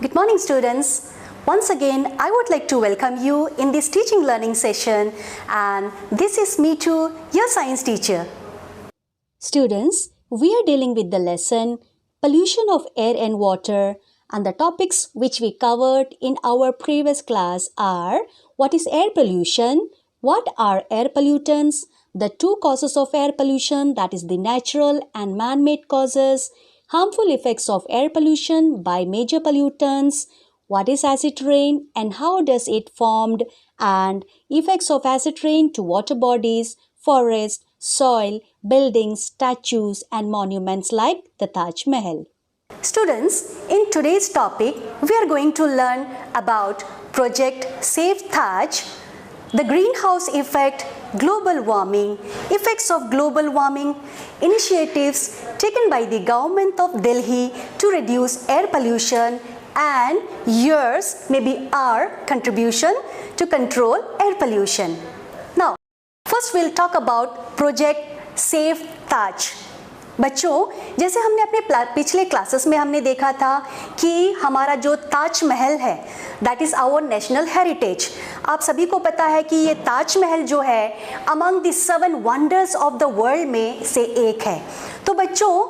Good morning, students. Once again, I would like to welcome you in this teaching learning session, and this is me too, your science teacher. Students, we are dealing with the lesson Pollution of Air and Water, and the topics which we covered in our previous class are what is air pollution, what are air pollutants, the two causes of air pollution, that is the natural and man-made causes, harmful effects of air pollution by major pollutants, what is acid rain and how does it formed, and effects of acid rain to water bodies, forest, soil, buildings, statues and monuments like the Taj Mahal. Students, in today's topic, we are going to learn about Project Save Taj, the greenhouse effect, global warming, effects of global warming, initiatives taken by the government of Delhi to reduce air pollution, and yours, maybe our contribution to control air pollution. Now, first we'll talk about Project Save Taj. बच्चों, जैसे हमने अपने पिछले classes में हमने देखा था कि हमारा जो ताज महल है that is our national heritage. आप सभी को पता है कि ये ताज महल जो है among the 7 wonders of the world में से एक है. तो बच्चों,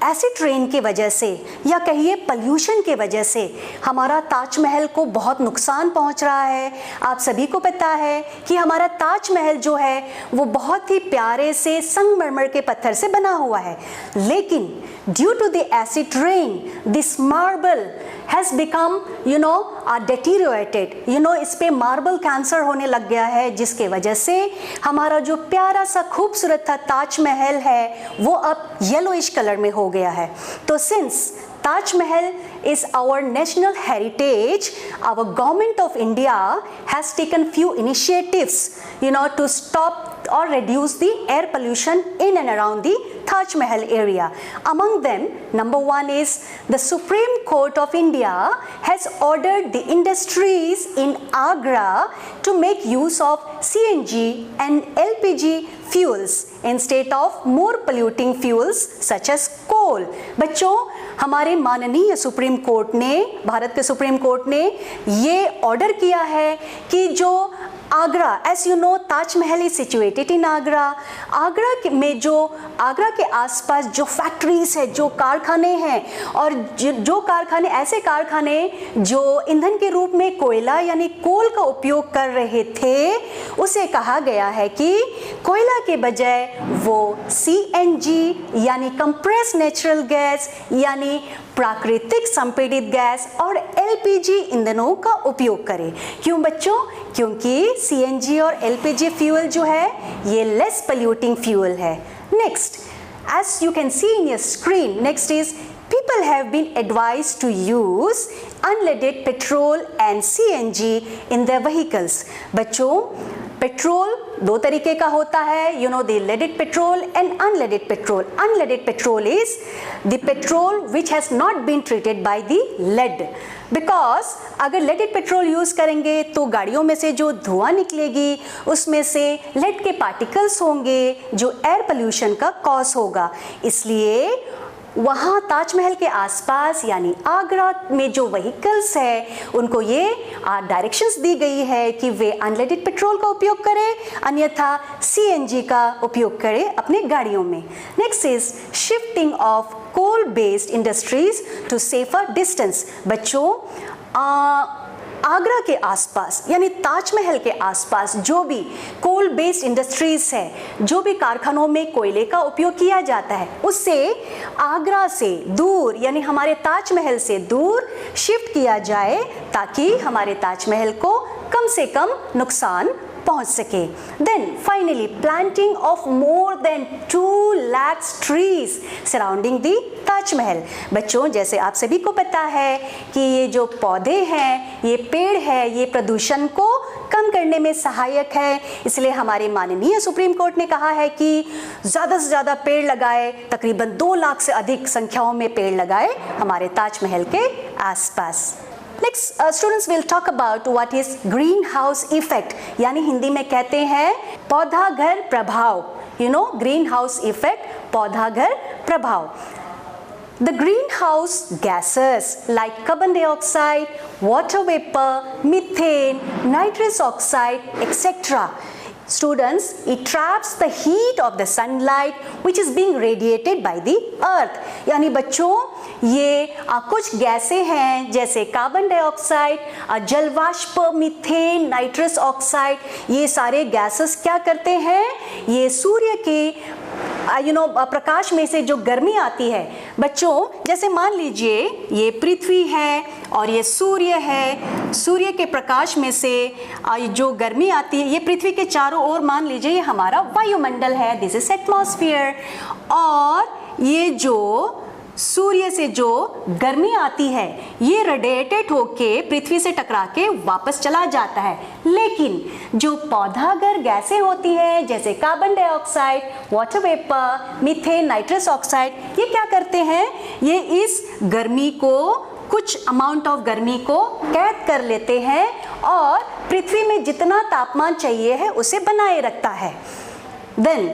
एसिड रेन की वजह से या कहिए पॉल्यूशन की वजह से हमारा ताजमहल को बहुत नुकसान पहुंच रहा है. आप सभी को पता है कि हमारा ताजमहल जो है वो बहुत ही प्यारे से संगमरमर के पत्थर से बना हुआ है, लेकिन due to the acid rain this marble has become deteriorated. इस पे मार्बल कैंसर होने लग गया है, जिसके वजह से हमारा जो प्यारा सा खूबसूरत था ताजमहल है वो अब येलोइश कलर में हो गया है. तो since Taj Mahal is our national heritage, our government of India has taken few initiatives, to stop or reduce the air pollution in and around the Taj Mahal area. Among them, number one is the Supreme Court of India has ordered the industries in Agra to make use of CNG and LPG fuels instead of more polluting fuels such as coal. बच्चों, हमारे माननीय supreme court ने, भारत के supreme court ने ये order किया है कि जो Agra, as you know Taj Mahal is situated in Agra. Agra के आसपास जो फैक्ट्रीज है, जो कारखाने हैं, और जो कारखाने, ऐसे कारखाने जो ईंधन के रूप में कोयला यानी कोल का उपयोग कर रहे थे, उसे कहा गया है कि कोयला के बजाय वो CNG यानी कंप्रेस्ड नेचुरल गैस यानी प्राकृतिक संपीड़ित गैस और LPG ईंधनों का उपयोग करें. क्यों बच्चों? क्योंकि CNG और LPG फ्यूल जो है ये लेस पोल्यूटिंग फ्यूल है. Next, as you can see in your screen, next is people have been advised to use unleaded petrol and CNG in their vehicles. बच्चों, पेट्रोल दो तरीके का होता है, the leaded petrol and unleaded petrol. Unleaded petrol is the petrol which has not been treated by the lead. Because अगर leaded petrol use करेंगे तो गाड़ियों में से जो धुआं निकलेगी उसमें से lead के पार्टिकल्स होंगे जो एयर पोल्यूशन का कॉज होगा. इसलिए वहाँ ताजमहल के आसपास यानी आगरा में जो व्हीकल्स है उनको ये डायरेक्शंस दी गई है कि वे अनलेडेड पेट्रोल का उपयोग करें, अन्यथा CNG का उपयोग करें अपने गाड़ियों में. Next is shifting of coal based industries to safer distance. बच्चों, आगरा के आसपास यानी ताजमहल के आसपास जो भी कोल बेस्ड इंडस्ट्रीज है, जो भी कारखानों में कोयले का उपयोग किया जाता है, उससे आगरा से दूर यानी हमारे ताजमहल से दूर शिफ्ट किया जाए ताकि हमारे ताजमहल को कम से कम नुकसान पहुंच सके. Then finally planting of more than 2 lakh trees surrounding the Taj Mahal. बच्चों, जैसे आप सभी को पता है कि ये जो पौधे हैं, ये पेड़ है, ये प्रदूषण को कम करने में सहायक है. इसलिए हमारे माननीय सुप्रीम कोर्ट ने कहा है कि ज़्यादा से ज़्यादा पेड़ लगाए, तकरीबन 2 लाख से अधिक संख्याओं में पेड़ लगाए हमारे ताजमहल के आसपास. Next, students will talk about what is greenhouse effect, यानी हिंदी में कहते हैं पौधा घर प्रभाव. greenhouse effect, पौधा घर प्रभाव. The greenhouse gases like carbon dioxide, water vapor, methane, nitrous oxide, etc. Students, it traps the heat of the sunlight which is being radiated by the earth. यानी बच्चों ये कुछ गैसें हैं जैसे कार्बन डाइऑक्साइड, जलवाष्प, मीथेन, नाइट्रस ऑक्साइड, ये सारे गैसेस क्या करते हैं, ये सूर्य के प्रकाश में से जो गर्मी आती है बच्चों, जैसे मान लीजिए ये पृथ्वी है और ये सूर्य है, सूर्य के प्रकाश में से जो गर्मी आती है ये पृथ्वी के चारों ओर मान लीजिए ये हमारा वायुमंडल है, दिस इज एटमॉस्फेयर, और ये जो सूर्य से जो गर्मी आती है ये रेडिएटेड होके पृथ्वी से टकरा के वापस चला जाता है। लेकिन जो पौधागर गैसें होती हैं जैसे carbon dioxide, water vapour, methane, nitrous oxide, ये क्या करते हैं, ये इस गर्मी को, कुछ अमाउंट ऑफ गर्मी को कैद कर लेते हैं और पृथ्वी में जितना तापमान चाहिए है उसे बनाए रखता है। देन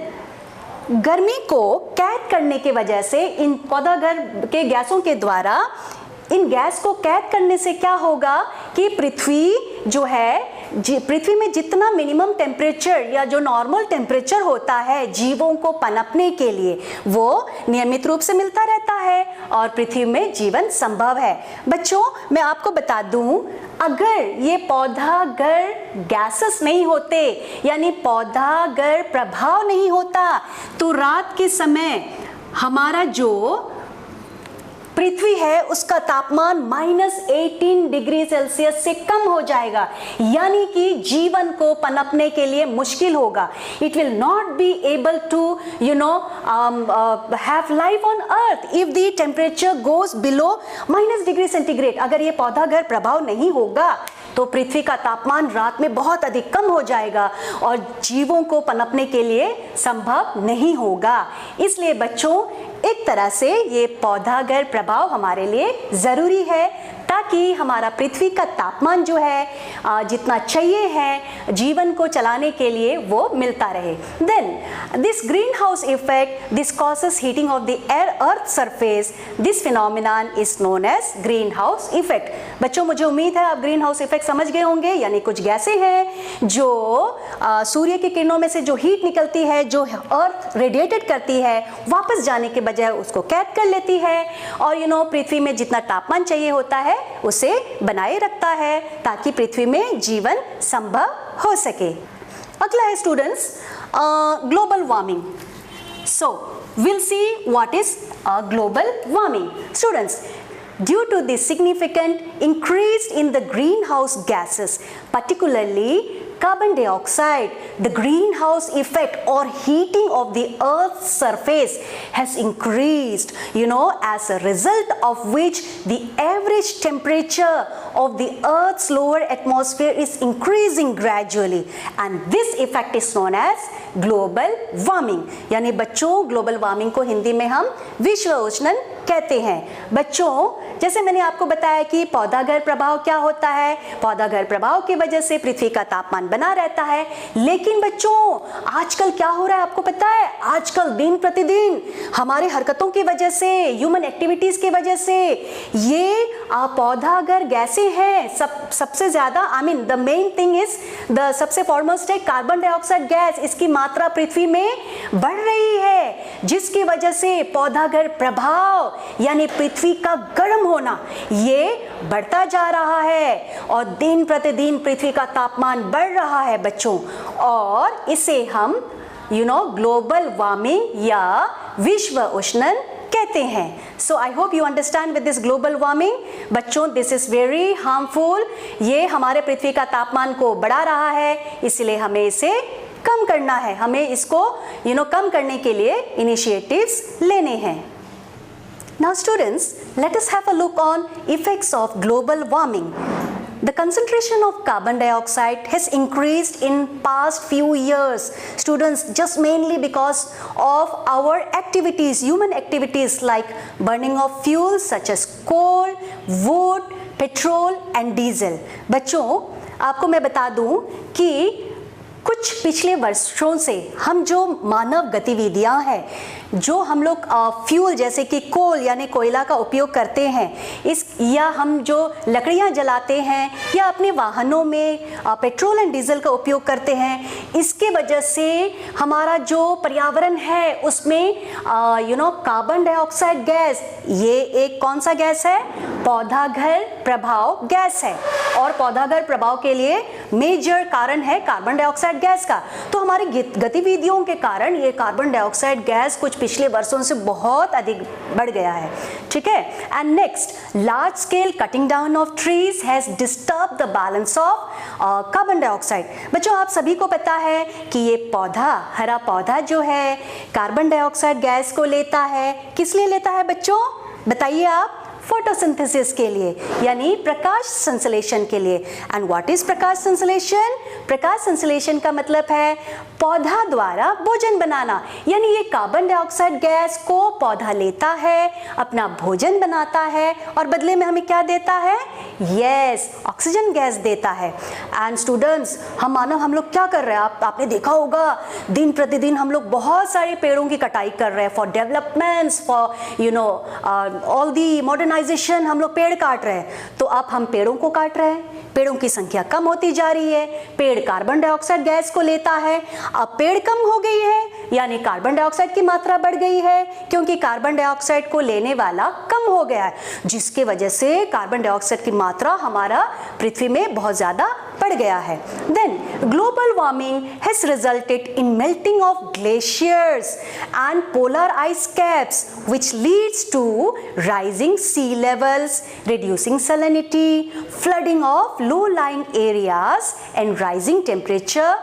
गर्मी को कैद करने की वजह से इन पौधाघर के गैसों के द्वारा, इन गैस को कैद करने से क्या होगा कि पृथ्वी जो है, पृथ्वी में जितना मिनिमम टेम्परेचर या जो नॉर्मल टेम्परेचर होता है जीवों को पनपने के लिए वो नियमित रूप से मिलता रहता है और पृथ्वी में जीवन संभव है। बच्चों मैं आपको बता दूं, अगर ये पौधागर गैसेस नहीं होते यानी पौधागर प्रभाव नहीं होता तो रात के समय हमारा जो पृथ्वी है उसका तापमान -18 डिग्री सेल्सियस से कम हो जाएगा, यानी कि जीवन को पनपने के लिए मुश्किल होगा। It will not be able to have life on earth if the temperature goes below -degree centigrade. अगर ये पौधाघर प्रभाव नहीं होगा तो पृथ्वी का तापमान रात में बहुत अधिक कम हो जाएगा और जीवों को पनपने के लिए संभव नहीं होगा। इसलिए बच्चों एक तरह से ये पौधाघर प्रभाव हमारे लिए जरूरी है ताकि हमारा पृथ्वी का तापमान जो है जितना चाहिए है जीवन को चलाने के लिए वो मिलता रहे। Then this green house effect, this causes heating of the air earth surface, this phenomenon is known as green house effect. बच्चों मुझे उम्मीद है आप ग्रीन हाउस इफेक्ट समझ गए होंगे, यानी कुछ गैसें हैं जो सूर्य की किरणों में से जो हीट निकलती है, जो अर्थ रेडिएटेड करती है, वापस जाने के बजाय उसको कैद कर लेती है और पृथ्वी में जितना तापमान चाहिए होता है उसे बनाए रखता है ताकि पृथ्वी में जीवन संभव हो सके। अगला है students global warming. So we'll see what is global warming. Students, due to the significant increase in the greenhouse gases, particularly carbon dioxide, the greenhouse effect or heating of the earth's surface has increased, as a result of which the average temperature of the earth's lower atmosphere is increasing gradually, and this effect is known as global warming. यानी बच्चों global warming को हिंदी में हम विश्व उष्णन कहते हैं। बच्चों जैसे मैंने आपको बताया कि पौधाघर प्रभाव क्या होता है, पौधाघर प्रभाव की वजह से पृथ्वी का तापमान बना रहता है। लेकिन बच्चों आजकल क्या हो रहा है आपको पता है, आजकल दिन प्रतिदिन हमारे हरकतों की वजह से, ह्यूमन एक्टिविटीज की वजह से ये पौधाघर गैसें हैं सबसे ज्यादा, the main thing is the सबसे फॉरमोस्ट है कार्बन डाइऑक्साइड गैस, इसकी मात्रा पृथ्वी में बढ़ रही है जिसकी वजह से पौधाघर प्रभाव यानी पृथ्वी का गर्म होना ये बढ़ता जा रहा है और दिन प्रतिदिन पृथ्वी का तापमान बढ़ रहा है बच्चों, और इसे हम ग्लोबल वार्मिंग या विश्व उष्णन कहते हैं। So I hope you understand with this global warming. बच्चों दिस इज वेरी हार्मफुल, ये हमारे पृथ्वी का तापमान को बढ़ा रहा है, इसलिए हमें इसे कम करना है, हमें इसको कम करने के लिए इनिशिएटिव्स लेने हैं। Now students, let us have a look on effects of global warming. The concentration of carbon dioxide has increased in past few years, students, just mainly because of our activities, human activities like burning of fuels such as coal, wood, petrol and diesel. बच्चों आपको मैं बता दूं कि कुछ पिछले वर्षों से हम जो मानव गतिविधियां हैं, जो हम लोग फ्यूल जैसे कि कोल यानी कोयला का उपयोग करते हैं, या हम जो लकड़ियां जलाते हैं या अपने वाहनों में पेट्रोल एंड डीजल का उपयोग करते हैं, इसके वजह से हमारा जो पर्यावरण है उसमें कार्बन डाइऑक्साइड गैस, ये एक कौन सा गैस है? पौधाघर प्रभाव गैस है। और पौधाघर प्रभाव के लिए मेजर कारण है कार्बन डाइऑक्साइड गैस का। तो हमारी गतिविधियों के कारण ये कार्बन डाइऑक्साइड गैस कुछ पिछले वर्षों से बहुत अधिक बढ़ गया है, ठीक है। And next, large scale cutting down of trees has disturb the balance of carbon dioxide. बच्चों, आप सभी को पता है कि ये पौधा, हरा पौधा जो है, कार्बन डाइऑक्साइड गैस को लेता है। किस लिए लेता है बच्चों? बताइए आप। फोटोसिंथेसिस के लिए, यानी प्रकाश संश्लेषण के लिए। एंड व्हाट इज प्रकाश संश्लेषण? प्रकाश संश्लेषण का मतलब है पौधा द्वारा भोजन बनाना, यानी ये कार्बन डाइऑक्साइड गैस को पौधा लेता है, अपना भोजन बनाता है और बदले में हमें क्या देता है? यस, ऑक्सीजन गैस देता है। एंड स्टूडेंट्स, हम लोग क्या कर रहे हैं? आपने देखा होगा दिन प्रतिदिन हम लोग बहुत सारे पेड़ों की कटाई कर रहे हैं for developments, for all the modernisation. हम लोग पेड़ काट रहे हैं। तो अब हम पेड़ों को काट रहे हैं, पेड़ों की संख्या कम होती जा रही है, पेड़ कार्बन डाइऑक्साइड गैस को लेता है। अब पेड़ कम हो गई है, यानी कार्बन डाइऑक्साइड की मात्रा बढ़ गई है, क्योंकि कार्बन डाइऑक्साइड को लेने वाला कम हो गया है, जिसके वजह से कार्बन डाइऑक्साइड की मात्रा हमारा पृथ्वी में बहुत ज्यादा बढ़ गया है। Then global warming has resulted in melting of glaciers and polar ice caps, which leads to rising sea levels, reducing salinity, flooding of low-lying areas and rising temperature.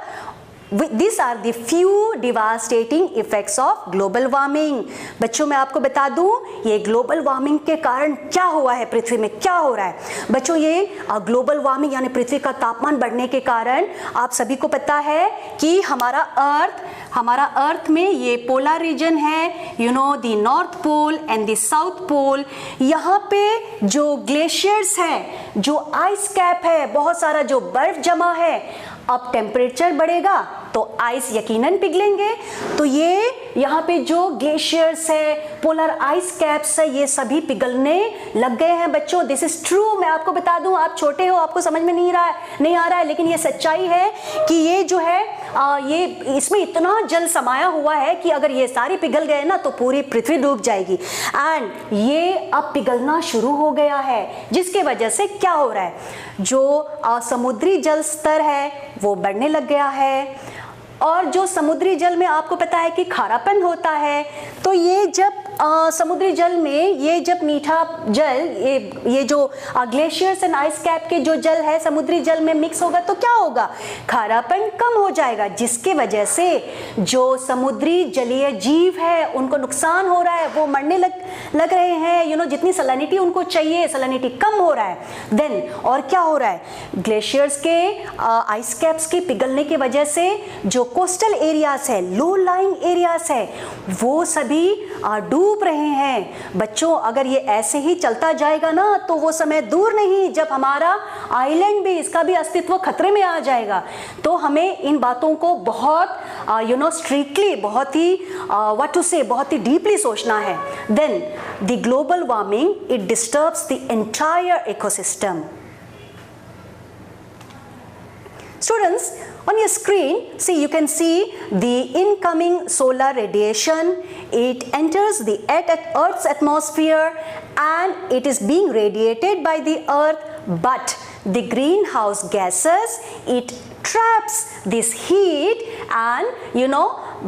These are the few devastating effects of global warming. बच्चों, मैं आपको बता दूं ये global warming के कारण क्या हुआ है, पृथ्वी में क्या हो रहा है। बच्चों, ये ग्लोबल वार्मिंग यानी पृथ्वी का तापमान बढ़ने के कारण आप सभी को पता है कि हमारा अर्थ में ये पोलर रीजन है, the north pole and the south pole. यहाँ पे जो ग्लेशियर्स है, जो आइस कैप है, बहुत सारा जो बर्फ जमा है, अब टेम्परेचर बढ़ेगा तो आइस यकीनन पिघलेंगे। तो ये यहाँ पे जो ग्लेशियर्स है, पोलर आइस कैप्स है, ये सभी पिघलने लग गए हैं बच्चों। This is true. मैं आपको बता दूं, आप छोटे हो, आपको समझ में नहीं आ रहा है, लेकिन ये सच्चाई है कि ये जो है ये इसमें इतना जल समाया हुआ है कि अगर ये सारी पिघल गए ना तो पूरी पृथ्वी डूब जाएगी। एंड ये अब पिघलना शुरू हो गया है, जिसके वजह से क्या हो रहा है, जो समुद्री जल स्तर है वो बढ़ने लग गया है। और जो समुद्री जल में आपको पता है कि खारापन होता है, तो ये जब समुद्री जल में ये जब मीठा जल, ये जो ग्लेशियर्स एंड आइस कैप के जो जल है समुद्री जल में मिक्स होगा तो क्या होगा? खारापन कम हो जाएगा, जिसके वजह से जो समुद्री जलीय जीव है उनको नुकसान हो रहा है, वो मरने लग रहे हैं। जितनी सैलिनिटी उनको चाहिए, सैलिनिटी कम हो रहा है। देन और क्या हो रहा है? ग्लेशियर्स के आइस कैप्स के पिघलने की वजह से जो कोस्टल एरियाज है, लो लाइंग एरियाज है, वो सभी डूब रहे हैं। बच्चों, अगर ये ऐसे ही चलता जाएगा ना तो वो समय दूर नहीं जब हमारा आइलैंड भी, इसका भी अस्तित्व खतरे में आ जाएगा। तो हमें इन बातों को बहुत स्ट्रिक्टली, बहुत ही डीपली सोचना है। Then the global warming, it disturbs the entire ecosystem. Students, on your screen, you can see the incoming solar radiation. It enters the Earth's atmosphere and it is being radiated by the Earth, but the greenhouse gases, it traps this heat and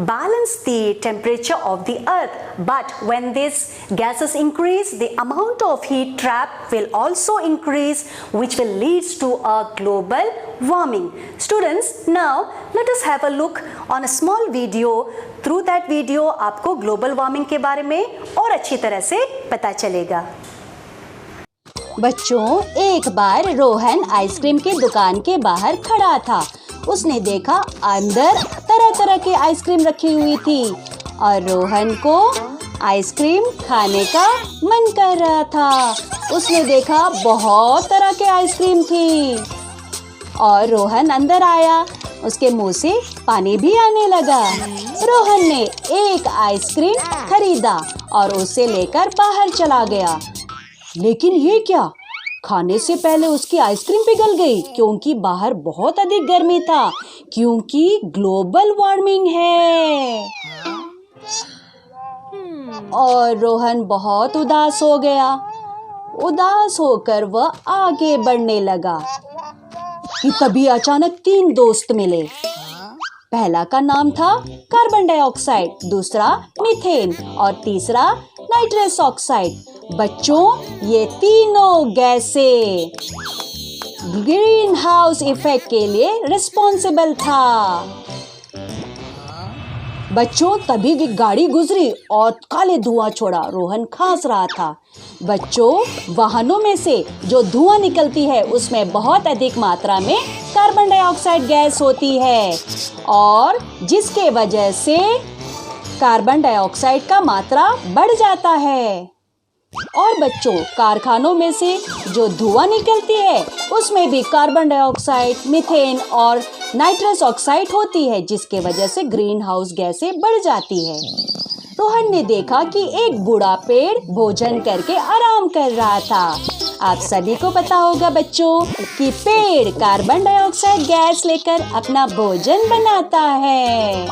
balance the temperature of the earth. But when these gases increase, the amount of heat trapped will also increase, which will lead to a global warming. Students, now let us have a look on a small video. Through that video आपको global warming के बारे में और अच्छी तरह से पता चलेगा। बच्चों, एक बार रोहन आइसक्रीम की दुकान के बाहर खड़ा था। उसने देखा अंदर तरह तरह की आइसक्रीम रखी हुई थी और रोहन को आइसक्रीम खाने का मन कर रहा था। उसने देखा बहुत तरह के आइसक्रीम थी और रोहन अंदर आया। उसके मुंह से पानी भी आने लगा। रोहन ने एक आइसक्रीम खरीदा और उसे लेकर बाहर चला गया। लेकिन ये क्या, खाने से पहले उसकी आइसक्रीम पिघल गई क्योंकि बाहर बहुत अधिक गर्मी था, क्योंकि ग्लोबल वार्मिंग है। और रोहन बहुत उदास हो गया। उदास होकर वह आगे बढ़ने लगा कि तभी अचानक 3 दोस्त मिले। पहला का नाम था कार्बन डाइऑक्साइड, दूसरा मीथेन और तीसरा नाइट्रस ऑक्साइड। बच्चों, ये तीनों गैसें ग्रीन हाउस इफेक्ट के लिए रिस्पॉन्सिबल था। बच्चों, तभी गाड़ी गुजरी और काले धुआं छोड़ा। रोहन खांस रहा था। बच्चों, वाहनों में से जो धुआं निकलती है उसमें बहुत अधिक मात्रा में कार्बन डाइऑक्साइड गैस होती है और जिसके वजह से कार्बन डाइऑक्साइड का मात्रा बढ़ जाता है। और बच्चों, कारखानों में से जो धुआं निकलती है उसमें भी कार्बन डाइऑक्साइड, मीथेन और नाइट्रस ऑक्साइड होती है, जिसके वजह से ग्रीन हाउस गैसें बढ़ जाती है। रोहन ने देखा कि एक बूढ़ा पेड़ भोजन करके आराम कर रहा था। आप सभी को पता होगा बच्चों कि पेड़ कार्बन डाइऑक्साइड गैस लेकर अपना भोजन बनाता है।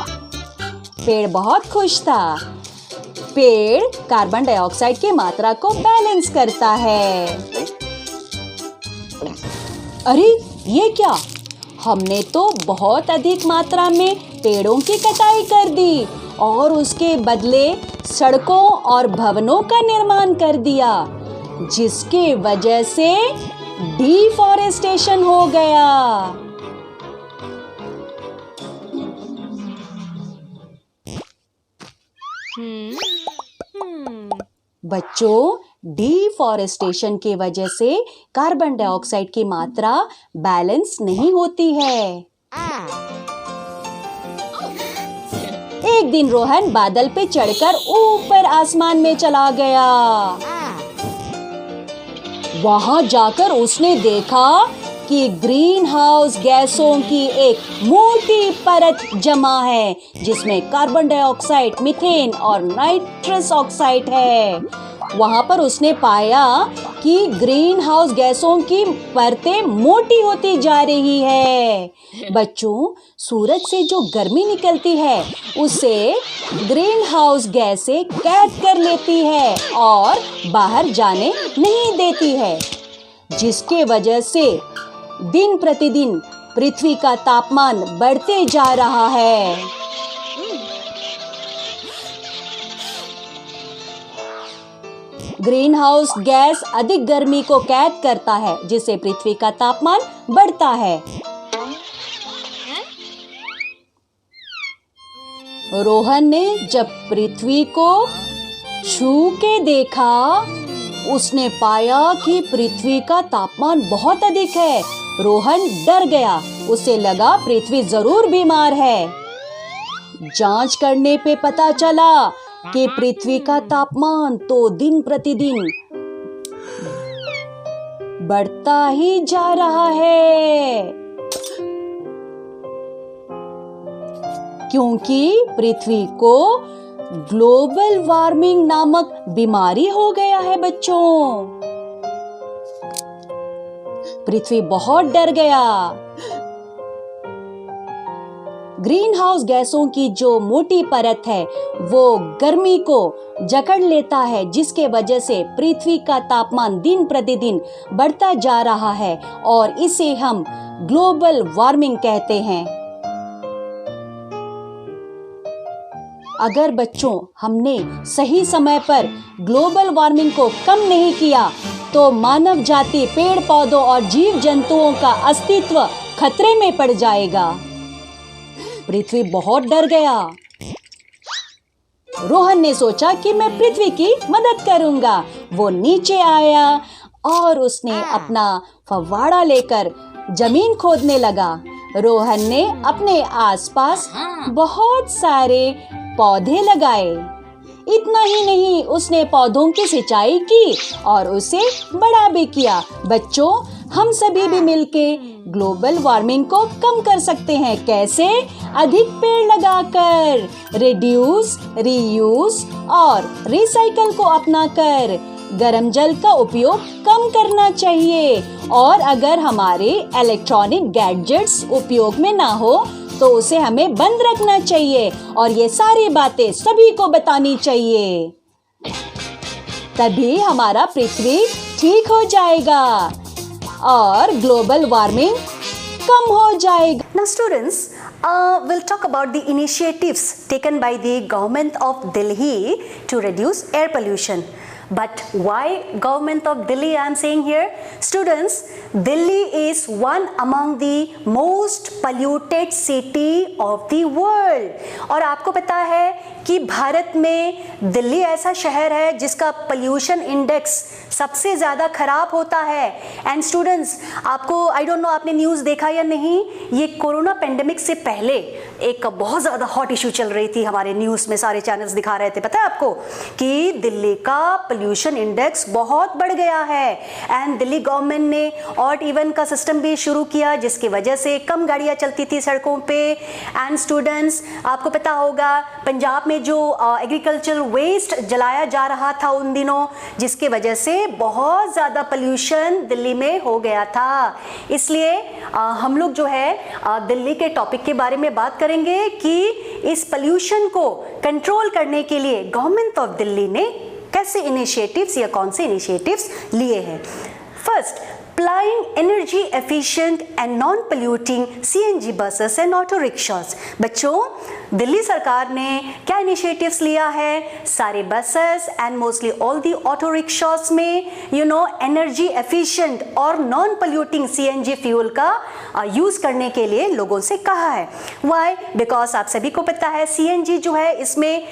पेड़ बहुत खुश था। पेड़ कार्बन डाइऑक्साइड की मात्रा को बैलेंस करता है। अरे ये क्या, हमने तो बहुत अधिक मात्रा में पेड़ों की कटाई कर दी और उसके बदले सड़कों और भवनों का निर्माण कर दिया, जिसके वजह से डिफॉरेस्टेशन हो गया। बच्चों, डिफॉरेस्टेशन की वजह से कार्बन डाइऑक्साइड की मात्रा बैलेंस नहीं होती है। एक दिन रोहन बादल पे चढ़कर ऊपर आसमान में चला गया। वहां जाकर उसने देखा कि ग्रीन हाउस गैसों की एक मोटी परत जमा है, जिसमें कार्बन डाइऑक्साइड, मीथेन और नाइट्रस ऑक्साइड है। वहां पर उसने पाया कि ग्रीन हाउस गैसों की परतें मोटी होती जा रही है। बच्चों, सूरज से जो गर्मी निकलती है उसे ग्रीन हाउस गैसें कैद कर लेती है और बाहर जाने नहीं देती है, जिसके वजह से दिन प्रतिदिन पृथ्वी का तापमान बढ़ते जा रहा है। ग्रीन हाउस गैस अधिक गर्मी को कैद करता है, जिससे पृथ्वी का तापमान बढ़ता है। रोहन ने जब पृथ्वी को छू के देखा, उसने पाया कि पृथ्वी का तापमान बहुत अधिक है। रोहन डर गया। उसे लगा पृथ्वी जरूर बीमार है। जांच करने पे पता चला कि पृथ्वी का तापमान तो दिन प्रतिदिन बढ़ता ही जा रहा है, क्योंकि पृथ्वी को ग्लोबल वार्मिंग नामक बीमारी हो गया है। बच्चों, पृथ्वी बहुत डर गया। ग्रीन हाउस गैसों की जो मोटी परत है वो गर्मी को जकड़ लेता है, जिसके वजह से पृथ्वी का तापमान दिन प्रतिदिन बढ़ता जा रहा है और इसे हम ग्लोबल वार्मिंग कहते हैं। अगर बच्चों हमने सही समय पर ग्लोबल वार्मिंग को कम नहीं किया तो मानव जाति, पेड़ पौधों और जीव जंतुओं का अस्तित्व खतरे में पड़ जाएगा। पृथ्वी बहुत डर गया। रोहन ने सोचा कि मैं पृथ्वी की मदद करूंगा। वो नीचे आया और उसने अपना फव्वारा लेकर जमीन खोदने लगा। रोहन ने अपने आसपास बहुत सारे पौधे लगाए। इतना ही नहीं, उसने पौधों की सिंचाई की और उसे बड़ा भी किया। बच्चों, हम सभी भी मिलके ग्लोबल वार्मिंग को कम कर सकते हैं। कैसे? अधिक पेड़ लगाकर, रिड्यूस, रीयूज और रिसाइकल को अपनाकर गर्म जल का उपयोग कम करना चाहिए। और अगर हमारे इलेक्ट्रॉनिक गैजेट्स उपयोग में ना हो तो उसे हमें बंद रखना चाहिए। और ये सारी बातें सभी को बतानी चाहिए, तभी हमारा पृथ्वी ठीक हो जाएगा और ग्लोबल वार्मिंग कम हो जाएगा। Now students, we'll talk about the initiatives taken by the government of Delhi to reduce air pollution. But why government of Delhi I am saying here? Students, Delhi is one among the most polluted city of the world. और आपको पता है कि भारत में दिल्ली ऐसा शहर है जिसका पोल्यूशन इंडेक्स सबसे ज़्यादा खराब होता है। एंड स्टूडेंट्स, आपको आई डोंट नो आपने न्यूज़ देखा या नहीं, ये कोरोना पेंडेमिक से पहले एक बहुत ज़्यादा हॉट इशू चल रही थी, हमारे न्यूज़ में सारे चैनल्स दिखा रहे थे, पता है आपको, कि दिल्ली का पोल्यूशन इंडेक्स बहुत बढ़ गया है। एंड दिल्ली गवर्नमेंट ने ऑड इवन का सिस्टम भी शुरू किया जिसकी वजह से कम गाड़ियाँ चलती थी सड़कों पे। एंड स्टूडेंट्स, आपको पता होगा पंजाब में जो एग्रीकल्चर वेस्ट जलाया जा रहा था उन दिनों, जिसकी वजह से बहुत ज़्यादा पोल्यूशन दिल्ली में हो गया था। इसलिए हम लोग जो है दिल्ली के टॉपिक के बारे में बात करेंगे कि इस पोल्यूशन को कंट्रोल करने के लिए गवर्नमेंट ऑफ दिल्ली ने कैसे इनिशिएटिव्स या कौन से इनिशिएटिव्स लिए हैं। First, applying energy efficient and non-polluting CNG buses and auto rickshaws। बच्चों, दिल्ली सरकार ने क्या इनिशिएटिव्स लिया है? सारे buses and mostly all the auto rickshaws में एनर्जी एफिशिएंट और नॉन पोल्यूटिंग CNG फ्यूल का यूज करने के लिए लोगों से कहा है। व्हाई? बिकॉज आप सभी को पता है CNG जो है इसमें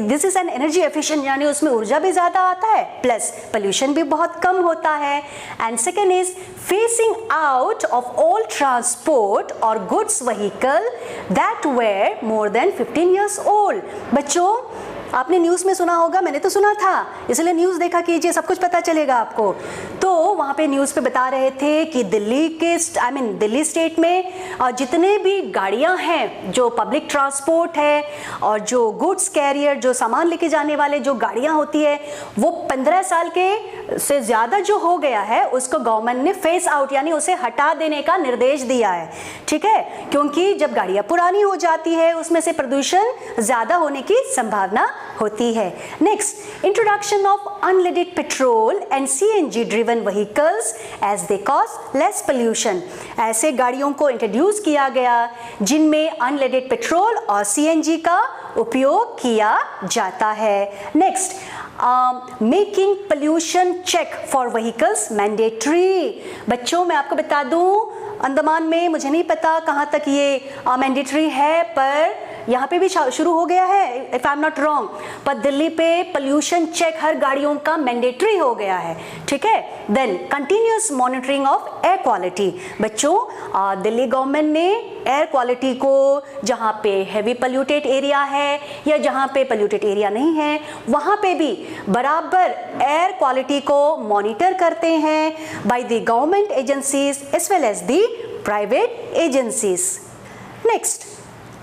this is an energy efficient, यानी उसमें ऊर्जा भी ज्यादा आता है प्लस पोल्यूशन भी बहुत कम होता है। And second is phasing out of all transport or goods vehicle that were more than 15 years old। बच्चों, आपने न्यूज़ में सुना होगा, मैंने तो सुना था, इसलिए न्यूज़ देखा कीजिए, सब कुछ पता चलेगा आपको। तो वहाँ पे न्यूज़ पे बता रहे थे कि दिल्ली के दिल्ली स्टेट में जितने भी गाड़ियाँ हैं, जो पब्लिक ट्रांसपोर्ट है और जो गुड्स कैरियर, जो सामान लेके जाने वाले जो गाड़ियाँ होती है, वो 15 साल के से ज़्यादा जो हो गया है उसको गवर्नमेंट ने फेस आउट यानी उसे हटा देने का निर्देश दिया है। ठीक है, क्योंकि जब गाड़ियाँ पुरानी हो जाती है उसमें से प्रदूषण ज़्यादा होने की संभावना होती है। Next, introduction of unleaded petrol and CNG driven vehicles as they cause less pollution. ऐसे गाड़ियों को इंट्रोड्यूस किया गया जिनमें अनलीडेड पेट्रोल और CNG का उपयोग किया जाता है। Next, making pollution check for vehicles mandatory. बच्चों, मैं आपको बता दूं, अंडमान में मुझे नहीं पता कहाँ तक ये मैंडेटरी है, पर यहाँ पे भी शुरू हो गया है if I am not wrong, पर दिल्ली पे पोल्यूशन चेक हर गाड़ियों का मैंडेटरी हो गया है। ठीक है, then continuous monitoring of air quality. बच्चों, दिल्ली गवर्नमेंट ने एयर क्वालिटी को जहाँ पे हैवी पोल्यूटेड एरिया है या जहाँ पे पोल्यूटेड एरिया नहीं है वहाँ पे भी बराबर एयर क्वालिटी को मॉनिटर करते हैं by the government agencies as well as the private agencies. Next,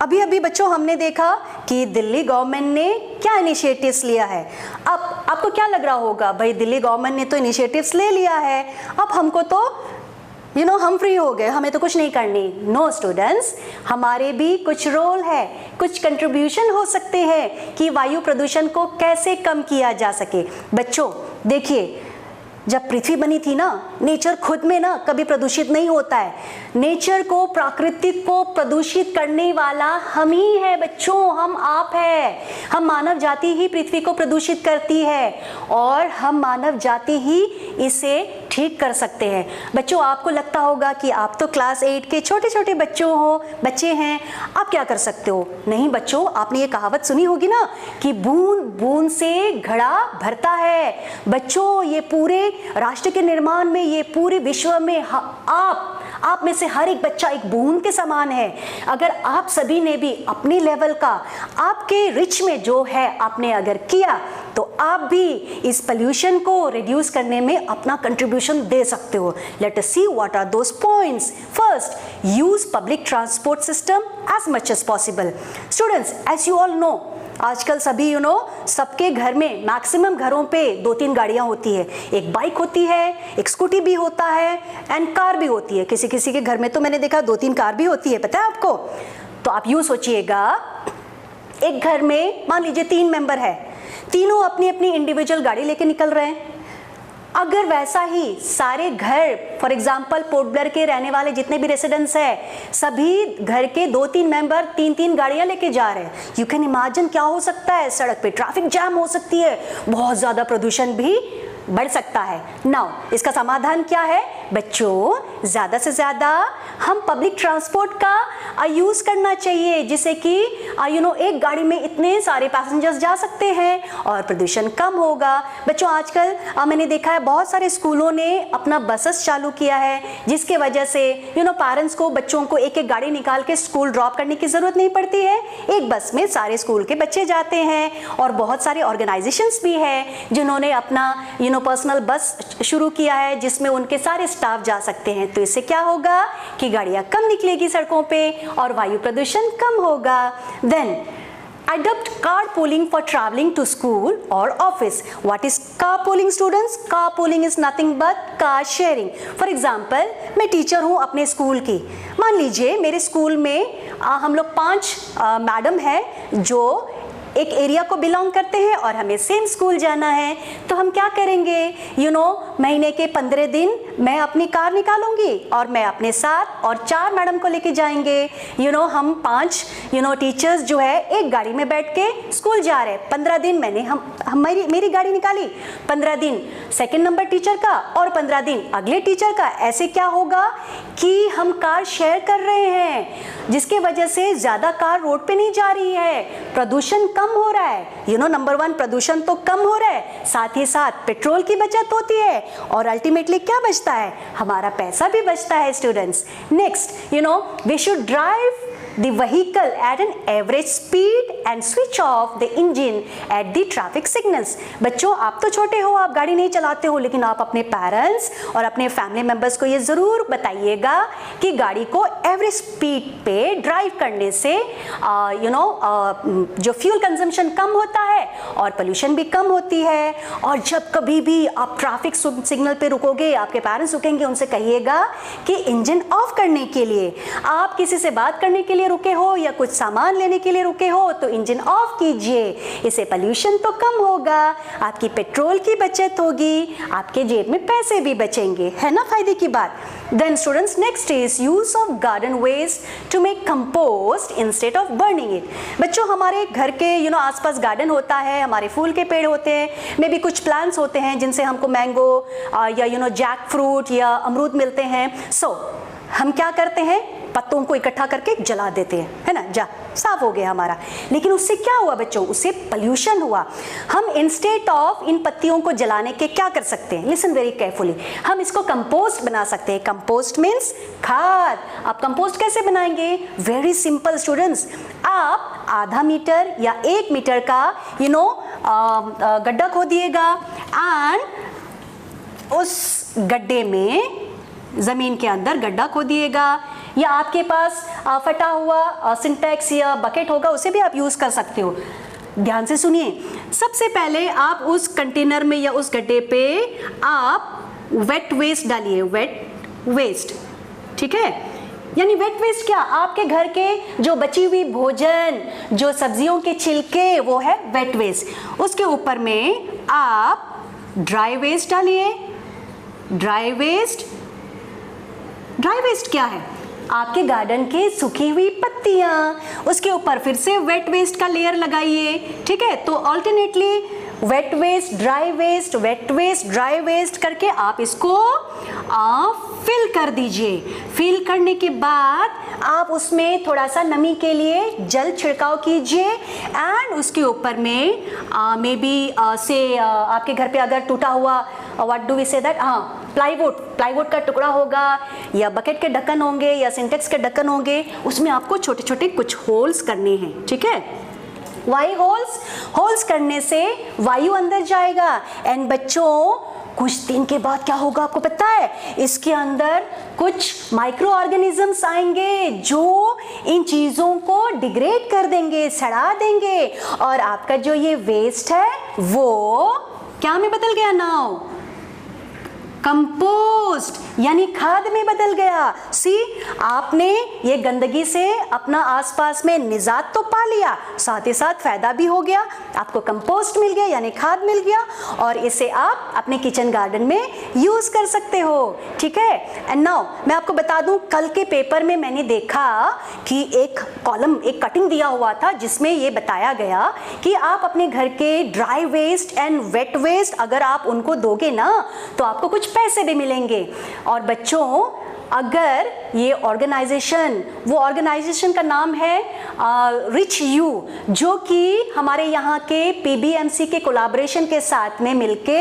अभी अभी बच्चों हमने देखा कि दिल्ली गवर्नमेंट ने क्या इनिशिएटिव्स लिया है। अब आपको क्या लग रहा होगा, भाई दिल्ली गवर्नमेंट ने तो इनिशिएटिव्स ले लिया है, अब हमको तो हम फ्री हो गए, हमें तो कुछ नहीं करनी। नो स्टूडेंट्स, हमारे भी कुछ रोल है, कुछ कंट्रीब्यूशन हो सकते हैं कि वायु प्रदूषण को कैसे कम किया जा सके। बच्चों देखिए, जब पृथ्वी बनी थी ना, नेचर खुद में ना कभी प्रदूषित नहीं होता है। नेचर को, प्राकृतिक को प्रदूषित करने वाला हम ही है बच्चों, हम आप है। हम मानव जाति ही पृथ्वी को प्रदूषित करती है और हम मानव जाति ही इसे ठीक कर सकते हैं। बच्चों, आपको लगता होगा कि आप तो क्लास 8 के छोटे छोटे बच्चे हैं, आप क्या कर सकते हो? नहीं बच्चों, आपने ये कहावत सुनी होगी ना कि बूंद बूंद से घड़ा भरता है। बच्चों, ये पूरे राष्ट्र के निर्माण में, ये पूरे विश्व में आप में से हर एक बच्चा एक बूंद के समान है। अगर आप सभी ने भी अपने लेवल का, आपके रिच में जो है आपने अगर किया, तो आप भी इस पोल्यूशन को रिड्यूस करने में अपना कंट्रीब्यूशन दे सकते हो। Let us see what are those points. First, use public transport system as much as possible. Students, as you all know, आजकल सभी सबके घर में, मैक्सिमम घरों पे 2-3 गाड़ियां होती है। एक बाइक होती है, एक स्कूटी भी होता है एंड कार भी होती है। किसी किसी के घर में तो मैंने देखा 2-3 कार भी होती है, पता है आपको। तो आप यूं सोचिएगा, एक घर में मान लीजिए 3 मेंबर है, तीनों अपनी अपनी इंडिविजुअल गाड़ी लेके निकल रहे हैं। अगर वैसा ही सारे घर, फॉर एग्जाम्पल पोर्ट ब्लेयर के रहने वाले जितने भी रेसिडेंट्स हैं, सभी घर के 2-3 मेंबर 3-3 गाड़ियां लेके जा रहे हैं, यू कैन इमेजिन क्या हो सकता है। सड़क पे ट्रैफिक जैम हो सकती है, बहुत ज्यादा प्रदूषण भी बढ़ सकता है। नाउ इसका समाधान क्या है बच्चों? ज्यादा से ज्यादा हम पब्लिक ट्रांसपोर्ट का यूज करना चाहिए, जिससे कि एक गाड़ी में इतने सारे पैसेंजर्स जा सकते हैं और प्रदूषण कम होगा। बच्चों, आजकल मैंने देखा है बहुत सारे स्कूलों ने अपना बसेस चालू किया है, जिसके वजह से पेरेंट्स को बच्चों को एक एक गाड़ी निकाल के स्कूल ड्रॉप करने की जरूरत नहीं पड़ती है। एक बस में सारे स्कूल के बच्चे जाते हैं। और बहुत सारे ऑर्गेनाइजेशंस भी है जिन्होंने अपना पर्सनल बस शुरू किया है, जिसमें उनके सारे स्टाफ जा सकते हैं। तो इससे क्या होगा कि गाड़ियां कम निकलेगी सड़कों पे और वायु प्रदूषण कम होगा। Then adopt carpooling for traveling to school or office. What is carpooling, students? Carpooling is nothing but car sharing. For example, मैं टीचर हूँ अपने स्कूल की। मान लीजिए मेरे स्कूल में हम लोग 5 मैडम हैं जो एक एरिया को बिलोंग करते हैं और हमें सेम स्कूल जाना है। तो हम क्या करेंगे, महीने के 15 दिन मैं अपनी कार निकालूंगी और मैं अपने साथ और 4 मैडम को लेके जाएंगे। हम 5 टीचर्स जो है एक गाड़ी में बैठ के स्कूल जा रहे हैं। 15 दिन मैंने मेरी गाड़ी निकाली, 15 दिन सेकंड नंबर टीचर का और 15 दिन अगले टीचर का। ऐसे क्या होगा कि हम कार शेयर कर रहे हैं, जिसके वजह से ज्यादा कार रोड पे नहीं जा रही है, प्रदूषण कम हो रहा है। नंबर 1 प्रदूषण तो कम हो रहा है, साथ ही साथ पेट्रोल की बचत होती है और अल्टीमेटली क्या बचता है, हमारा पैसा भी बचता है। Students, next we should drive the vehicle at an average speed and switch off the engine at the traffic signals. बच्चों, आप तो छोटे हो, आप गाड़ी नहीं चलाते हो, लेकिन आप अपने पेरेंट्स और अपने फैमिली मेंबर्स को ये जरूर बताइएगा कि गाड़ी को एवरेज स्पीड पे ड्राइव करने से जो फ्यूल कंजम्पशन कम होता है और पोल्यूशन भी कम होती है। और जब कभी भी आप ट्रैफिक सिग्नल पे रुकोगे, आपके पेरेंट्स रुकेंगे, उनसे कहिएगा कि इंजन ऑफ करने के लिए, आप किसी से बात करने के लिए रुके हो या कुछ सामान लेने के लिए रुके हो तो इंजन ऑफ कीजिए। इससे पोल्यूशन तो कम होगा, आपकी पेट्रोल की बचत होगी, आपके जेब में पैसे भी बचेंगे, है ना फायदे की बात। Then students, next is use of garden waste to make compost instead of burning it. बच्चों, हमारे घर के आसपास गार्डन होता है, हमारे फूल के पेड़ होते हैं, मे भी कुछ प्लांट्स होते हैं जिनसे हमको मैंगो या जैक फ्रूट या अमरूद मिलते हैं। सो हम क्या करते हैं, पत्तों को इकट्ठा करके जला देते हैं, है ना, जा साफ हो गया हमारा। लेकिन उससे क्या हुआ बच्चों, उससे पोल्यूशन हुआ। हम इंस्टेड ऑफ इन पत्तियों को जलाने के क्या कर सकते हैं, लिसन वेरी केयरफुली, हम इसको कंपोस्ट बना सकते हैं। कंपोस्ट मीन्स खाद। आप कंपोस्ट कैसे बनाएंगे, वेरी सिंपल स्टूडेंट्स, आप आधा मीटर या 1 मीटर का गड्ढा खोदिएगा एंड उस गड्ढे में जमीन के अंदर गड्ढा खोदिएगा, या आपके पास फटा हुआ सिंटेक्स या बकेट होगा, उसे भी आप यूज कर सकते हो। ध्यान से सुनिए, सबसे पहले आप उस कंटेनर में या उस गड्ढे पे आप वेट वेस्ट डालिए, वेट वेस्ट, ठीक है। यानी वेट वेस्ट क्या, आपके घर के जो बची हुई भोजन, जो सब्जियों के छिलके, वो है वेट वेस्ट। उसके ऊपर में आप ड्राई वेस्ट डालिए। ड्राई वेस्ट क्या है, आपके गार्डन के सूखी हुई पत्तियां, उसके ऊपर फिर से वेट वेस्ट का लेयर लगाइए, ठीक है। तो alternately wet waste, dry waste, wet waste, dry waste करके आप इसको फिल कर दीजिए। फिल करने के बाद आप उसमें थोड़ा सा नमी के लिए जल छिड़काव कीजिए एंड उसके ऊपर में मे बी से आपके घर पे अगर टूटा हुआ what do we say that, plywood का टुकड़ा होगा या बकेट के ढक्कन होंगे या सिंटेक्स के ढक्कन होंगे, उसमें आपको छोटे छोटे कुछ होल्स करने हैं, ठीक है। वाई होल्स करने से वायु अंदर जाएगा। एंड बच्चों कुछ दिन के बाद क्या होगा आपको पता है, इसके अंदर कुछ माइक्रो ऑर्गेनिजम्स आएंगे जो इन चीजों को डिग्रेड कर देंगे, सड़ा देंगे, और आपका जो ये वेस्ट है वो क्या में बदल गया नाउ, कंपोस्ट यानी खाद में बदल गया। सी, आपने ये गंदगी से अपना आसपास में निजात तो पा लिया, साथ ही साथ फायदा भी हो गया, आपको कंपोस्ट मिल गया यानी खाद मिल गया, और इसे आप अपने किचन गार्डन में यूज कर सकते हो, ठीक है। एंड नाउ मैं आपको बता दूं, कल के पेपर में मैंने देखा कि एक कॉलम, एक कटिंग दिया हुआ था जिसमें ये बताया गया कि आप अपने घर के dry waste and wet waste अगर आप उनको दोगे ना तो आपको कुछ पैसे भी मिलेंगे। और बच्चों अगर ये ऑर्गेनाइजेशन, वो ऑर्गेनाइजेशन का नाम है रिच यू, जो कि हमारे यहाँ के पीबीएमसी के कोलैबोरेशन के साथ में मिलके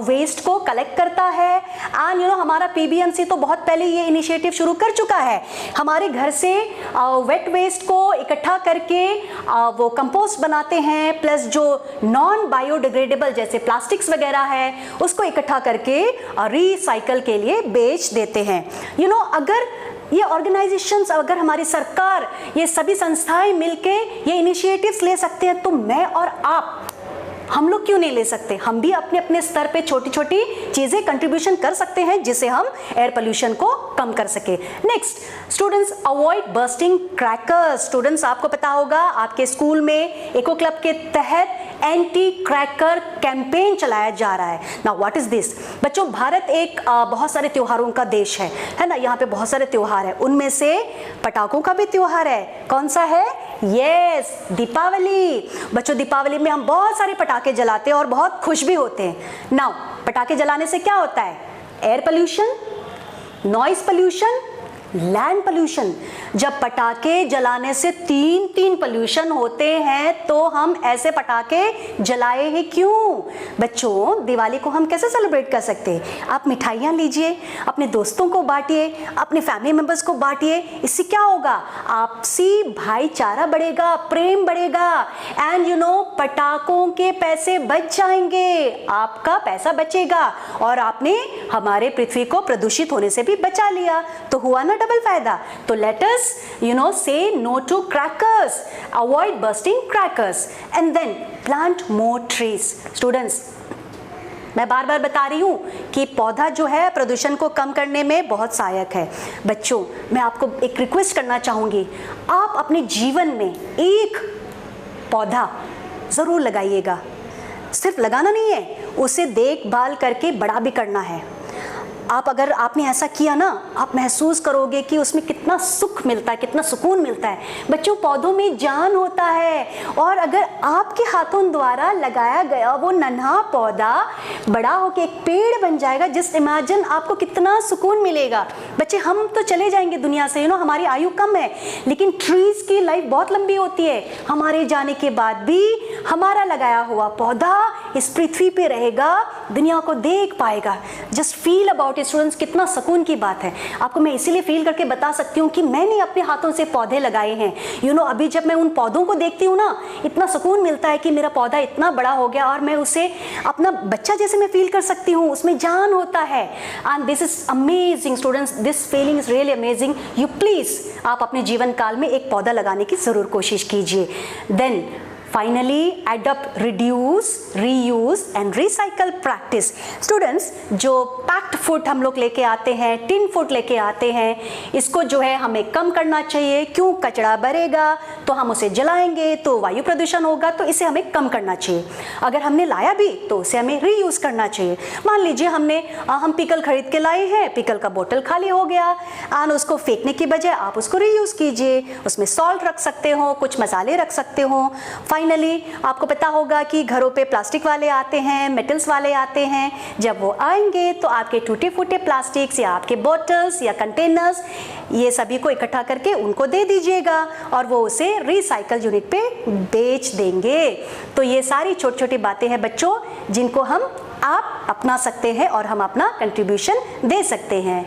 वेस्ट को कलेक्ट करता है। एंड हमारा पीबीएमसी तो बहुत पहले ये इनिशिएटिव शुरू कर चुका है, हमारे घर से वेट वेस्ट को इकट्ठा करके वो कंपोस्ट बनाते हैं, प्लस जो नॉन बायोडिग्रेडेबल जैसे प्लास्टिक्स वगैरह है उसको इकट्ठा करके रिसाइकल के लिए बेच देते हैं। अगर ये ऑर्गेनाइजेशंस, अगर हमारी सरकार, ये सभी संस्थाएं मिलके ये इनिशिएटिव्स ले सकते हैं तो मैं और आप, हम लोग क्यों नहीं ले सकते। हम भी अपने अपने स्तर पे छोटी छोटी चीजें कंट्रीब्यूशन कर सकते हैं जिससे हम एयर पोल्यूशन को कम कर सके। Next students, avoid bursting crackers. Students आपको पता होगा आपके स्कूल में इको क्लब के तहत एंटी क्रैकर कैंपेन चलाया जा रहा है। Now what is this. बच्चों भारत एक बहुत सारे त्योहारों का देश है ना, यहाँ पे बहुत सारे त्योहार है, उनमें से पटाखों का भी त्योहार है। कौन सा है? यस, दीपावली। बच्चों दीपावली में हम बहुत सारे पटाखे जलाते हैं और बहुत खुश भी होते हैं। नाउ पटाखे जलाने से क्या होता है? Air pollution, noise pollution, land pollution. जब पटाखे जलाने से तीन पोल्यूशन होते हैं तो हम ऐसे पटाखे जलाए हैं क्यों? बच्चों दिवाली को हम कैसे सेलिब्रेट कर सकते हैं? आप मिठाइयाँ लीजिए, अपने दोस्तों को बांटिए, अपने फैमिली मेंबर्स को बांटिए। इससे क्या होगा? आपसी भाईचारा बढ़ेगा, प्रेम बढ़ेगा, एंड पटाखों के पैसे बच जाएंगे, आपका पैसा बचेगा और आपने हमारे पृथ्वी को प्रदूषित होने से भी बचा लिया, तो हुआ ना डबल फायदा। तो let us say no to crackers, avoid bursting crackers, and then plant more trees. Students, मैं बार बार बता रही हूँ कि पौधा जो है प्रदूषण को कम करने में बहुत सहायक है। बच्चों मैं आपको एक रिक्वेस्ट करना चाहूँगी, आप अपने जीवन में एक पौधा ज़रूर लगाइएगा। सिर्फ लगाना नहीं है, उसे देखभाल करके बड़ा भी करना है। अगर आपने ऐसा किया ना, आप महसूस करोगे कि उसमें कितना सुख मिलता है, कितना सुकून मिलता है। बच्चों पौधों में जान होता है, और अगर आपके हाथों द्वारा लगाया गया वो नन्हा पौधा बड़ा होकर एक पेड़ बन जाएगा, जिस इमेजिन आपको कितना सुकून मिलेगा। बच्चे हम तो चले जाएंगे दुनिया से, हमारी आयु कम है, लेकिन ट्रीज की लाइफ बहुत लंबी होती है। हमारे जाने के बाद भी हमारा लगाया हुआ पौधा इस पृथ्वी पे रहेगा, दुनिया को देख पाएगा। जस्ट फील अबाउट स्टूडेंट्स, कितना सुकून की बात है। आपको मैं इसीलिए फील करके बता सकती हूँ कि मैंने अपने हाथों से पौधे लगाए हैं। अभी जब मैं उन पौधों को देखती हूँ ना, इतना सुकून मिलता है कि मेरा पौधा इतना बड़ा हो गया और मैं उसे अपना बच्चा जैसे मैं फील कर सकती हूँ, उसमें जान होता है। And this is amazing students, this feeling is really amazing. You please आप अपने जीवन काल में एक पौधा लगाने की जरूर कोशिश कीजिए। Then Finally, adopt, reduce, reuse and recycle practice. Students, जो पैक्ड फूड हम लोग लेके आते हैं, टिन फूड लेके आते हैं, इसको जो है हमें कम करना चाहिए। क्यों? कचरा बढ़ेगा तो हम उसे जलाएंगे तो वायु प्रदूषण होगा, तो इसे हमें कम करना चाहिए। अगर हमने लाया भी तो उसे हमें रीयूज करना चाहिए। मान लीजिए हम पिकल खरीद के लाए हैं, पिकल का बोतल खाली हो गया, और उसको फेंकने की बजाय आप उसको रीयूज कीजिए। उसमें सॉल्ट रख सकते हो, कुछ मसाले रख सकते हो। फाइनली आपको पता होगा कि घरों पे प्लास्टिक वाले आते हैं, मेटल्स वाले आते हैं। जब वो आएंगे तो आपके टूटे फूटे प्लास्टिक्स या आपके बॉटल्स या कंटेनर्स, ये सभी को इकट्ठा करके उनको दे दीजिएगा और वो उसे रिसाइकल यूनिट पे बेच देंगे। तो ये सारी छोटी छोटी बातें हैं बच्चों, जिनको आप अपना सकते हैं और हम अपना कंट्रीब्यूशन दे सकते हैं।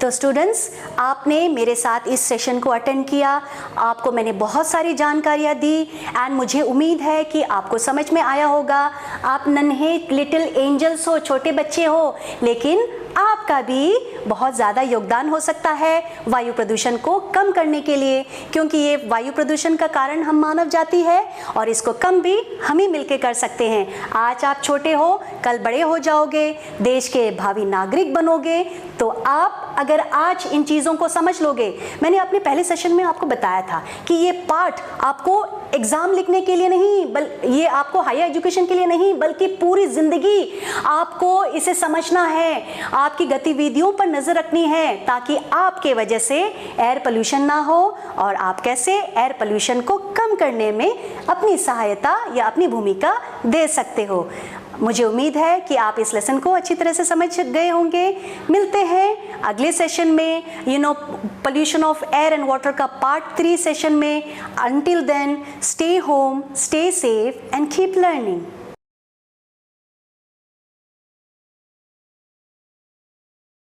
तो स्टूडेंट्स, आपने मेरे साथ इस सेशन को अटेंड किया, आपको मैंने बहुत सारी जानकारियाँ दी एंड मुझे उम्मीद है कि आपको समझ में आया होगा। आप नन्हे लिटिल एंजल्स हो, छोटे बच्चे हो, लेकिन आपका भी बहुत ज़्यादा योगदान हो सकता है वायु प्रदूषण को कम करने के लिए, क्योंकि ये वायु प्रदूषण का कारण हम मानव जाति है और इसको कम भी हम ही मिलकर कर सकते हैं। आज आप छोटे हो, कल बड़े हो जाओगे, देश के भावी नागरिक बनोगे। तो आप अगर आज इन चीज़ों को समझ लोगे, मैंने अपने पहले सेशन में आपको बताया था कि ये पाठ आपको एग्ज़ाम लिखने के लिए नहीं, ये आपको हायर एजुकेशन के लिए नहीं, बल्कि पूरी ज़िंदगी आपको इसे समझना है, आपकी गतिविधियों पर नज़र रखनी है, ताकि आपके वजह से एयर पोल्यूशन ना हो और आप कैसे एयर पोल्यूशन को कम करने में अपनी सहायता या अपनी भूमिका दे सकते हो। मुझे उम्मीद है कि आप इस लेसन को अच्छी तरह से समझ गए होंगे। मिलते हैं अगले सेशन में, pollution of air and water का पार्ट 3 सेशन में। Until then, stay home, stay safe and keep learning.